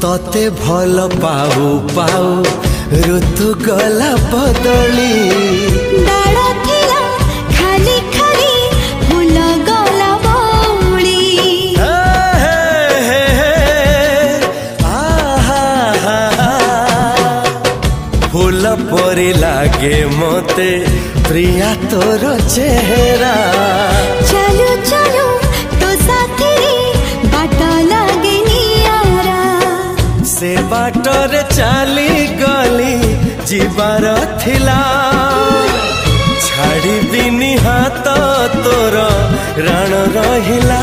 तते भल पाऊ पाऊ ऋतु गला बदली डाल थिला खाली खाली फूल गला बौली फूल परी लागे मते प्रिया तोर चेहरा चलो चलो तो साथी बाट लागे नियारा से बाटरे चली गली जीवार थिला छाड़ी बिनी हाथ तोर राण रहिला।